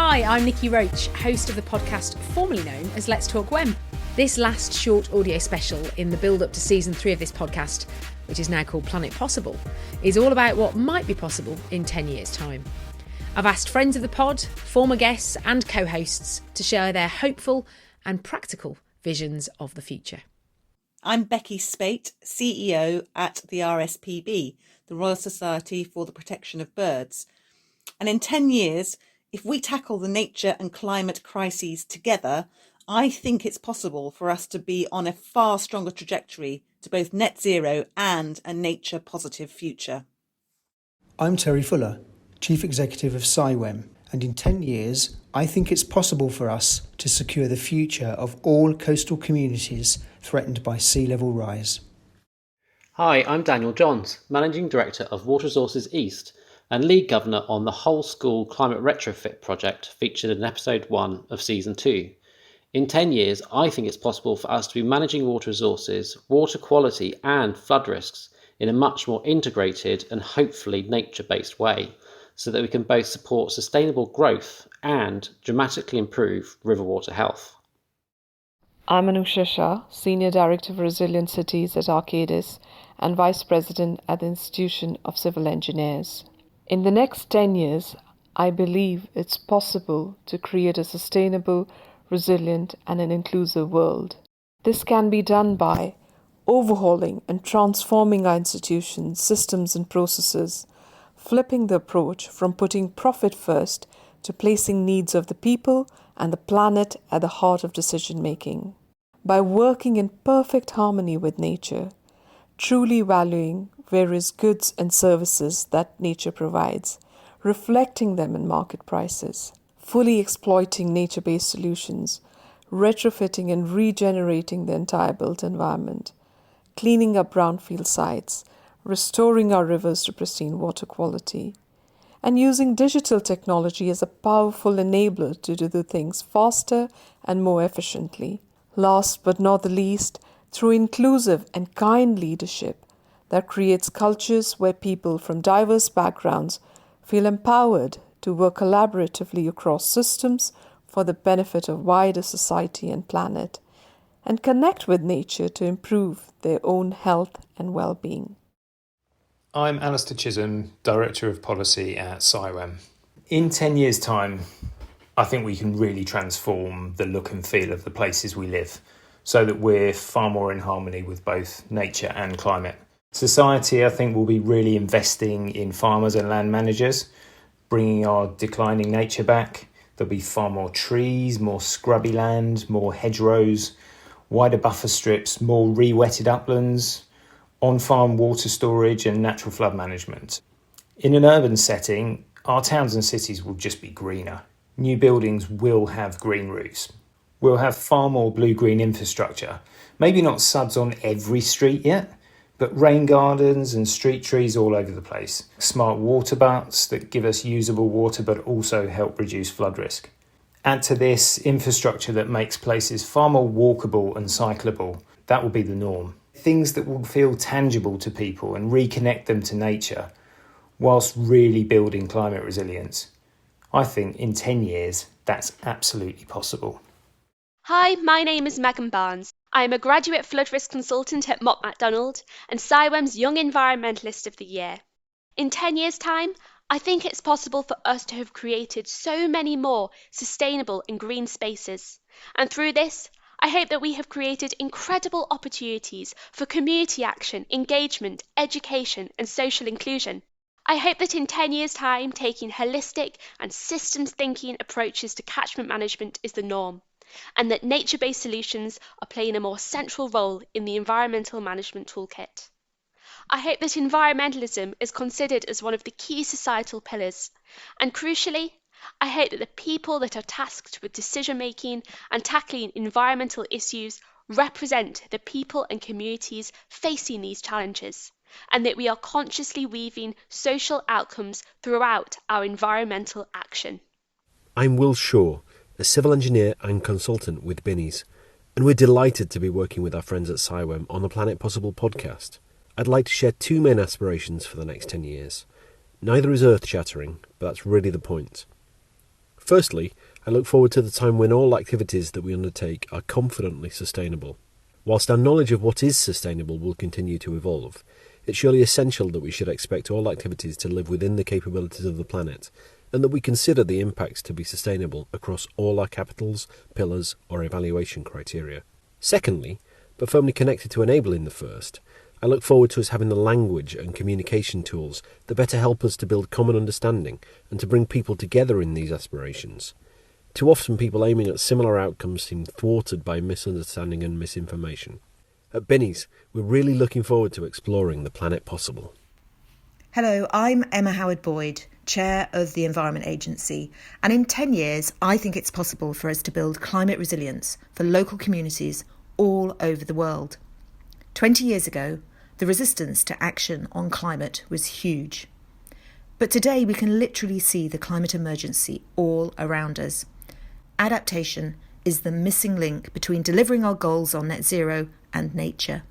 Hi, I'm Niki Roach, host of the podcast formerly known as Let's Talk Bwlb. This last short audio special in the build-up to season 3 of this podcast, which is now called Planet Possible, is all about what might be possible in 10 years' time. I've asked friends of the pod, former guests and co-hosts to share their hopeful and practical visions of the future. I'm Becky Spate, CEO at the RSPB, the Royal Society for the Protection of Birds. And in 10 years, if we tackle the nature and climate crises together, I think it's possible for us to be on a far stronger trajectory to both net zero and a nature positive future. I'm Terry Fuller, Chief Executive of CIWEM, and in 10 years, I think it's possible for us to secure the future of all coastal communities threatened by sea level rise. Hi, I'm Daniel Johns, Managing Director of Water Resources East and Lead Governor on the Whole School Climate Retrofit project featured in episode 1 of season 2. In 10 years, I think it's possible for us to be managing water resources, water quality and flood risks in a much more integrated and hopefully nature-based way, so that we can both support sustainable growth and dramatically improve river water health. I'm Anusha Shah, Senior Director of Resilient Cities at Arcadis and Vice President at the Institution of Civil Engineers. In the next 10 years, I believe it's possible to create a sustainable, resilient and an inclusive world. This can be done by overhauling and transforming our institutions, systems and processes, flipping the approach from putting profit first to placing needs of the people and the planet at the heart of decision making. By working in perfect harmony with nature, truly valuing various goods and services that nature provides, reflecting them in market prices, fully exploiting nature-based solutions, retrofitting and regenerating the entire built environment, cleaning up brownfield sites, restoring our rivers to pristine water quality, and using digital technology as a powerful enabler to do the things faster and more efficiently. Last but not the least, through inclusive and kind leadership that creates cultures where people from diverse backgrounds feel empowered to work collaboratively across systems for the benefit of wider society and planet, and connect with nature to improve their own health and well-being. I'm Alastair Chisholm, Director of Policy at CIWEM. In 10 years' time, I think we can really transform the look and feel of the places we live so that we're far more in harmony with both nature and climate. Society, I think, will be really investing in farmers and land managers, bringing our declining nature back. There'll be far more trees, more scrubby land, more hedgerows, wider buffer strips, more re-wetted uplands, on-farm water storage and natural flood management. In an urban setting, our towns and cities will just be greener. New buildings will have green roofs. We'll have far more blue-green infrastructure. Maybe not suds on every street yet, but rain gardens and street trees all over the place. Smart water butts that give us usable water but also help reduce flood risk. Add to this infrastructure that makes places far more walkable and cyclable. That will be the norm. Things that will feel tangible to people and reconnect them to nature whilst really building climate resilience. I think in 10 years, that's absolutely possible. Hi, my name is Megan Barnes. I am a graduate flood risk consultant at Mott MacDonald and CIWEM's Young Environmentalist of the Year. In 10 years' time, I think it's possible for us to have created so many more sustainable and green spaces. And through this, I hope that we have created incredible opportunities for community action, engagement, education and social inclusion. I hope that in 10 years' time, taking holistic and systems thinking approaches to catchment management is the norm, and that nature-based solutions are playing a more central role in the environmental management toolkit. I hope that environmentalism is considered as one of the key societal pillars, and crucially, I hope that the people that are tasked with decision-making and tackling environmental issues represent the people and communities facing these challenges, and that we are consciously weaving social outcomes throughout our environmental action. I'm Will Shaw, a civil engineer and consultant with Binnies, and we're delighted to be working with our friends at CIWEM on the Planet Possible podcast. I'd like to share 2 main aspirations for the next 10 years. Neither is earth-shattering, but that's really the point. Firstly, I look forward to the time when all activities that we undertake are confidently sustainable. Whilst our knowledge of what is sustainable will continue to evolve, it's surely essential that we should expect all activities to live within the capabilities of the planet, and that we consider the impacts to be sustainable across all our capitals, pillars or evaluation criteria. Secondly, but firmly connected to enabling the first, I look forward to us having the language and communication tools that better help us to build common understanding and to bring people together in these aspirations. Too often people aiming at similar outcomes seem thwarted by misunderstanding and misinformation. At Binnies, we're really looking forward to exploring the planet possible. Hello, I'm Emma Howard-Boyd, Chair of the Environment Agency, and in 10 years I think it's possible for us to build climate resilience for local communities all over the world. 20 years ago, the resistance to action on climate was huge. But today we can literally see the climate emergency all around us. Adaptation is the missing link between delivering our goals on net zero and nature.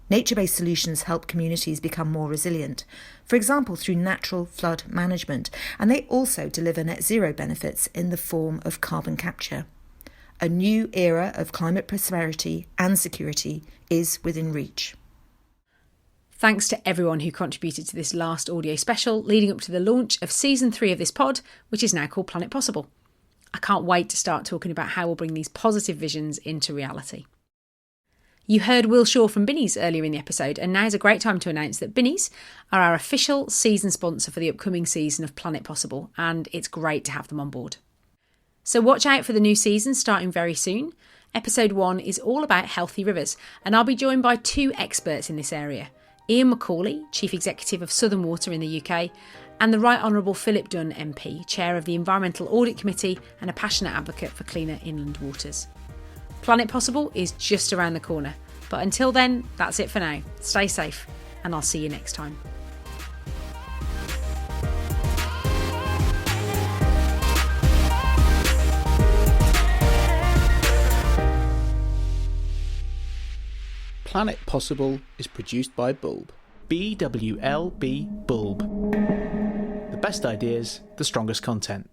Nature-based solutions help communities become more resilient, for example through natural flood management, and they also deliver net zero benefits in the form of carbon capture. A new era of climate prosperity and security is within reach. Thanks to everyone who contributed to this last audio special leading up to the launch of Season 3 of this pod, which is now called Planet Possible. I can't wait to start talking about how we'll bring these positive visions into reality. You heard Will Shaw from Binnies earlier in the episode, and now is a great time to announce that Binnies are our official season sponsor for the upcoming season of Planet Possible, and it's great to have them on board. So watch out for the new season starting very soon. Episode 1 is all about healthy rivers, and I'll be joined by 2 experts in this area. Ian Macaulay, Chief Executive of Southern Water in the UK, and the Right Honourable Philip Dunn MP, Chair of the Environmental Audit Committee and a passionate advocate for cleaner inland waters. Planet Possible is just around the corner, but until then, that's it for now. Stay safe, and I'll see you next time. Planet Possible is produced by Bwlb. Bwlb Bwlb. The best ideas, the strongest content.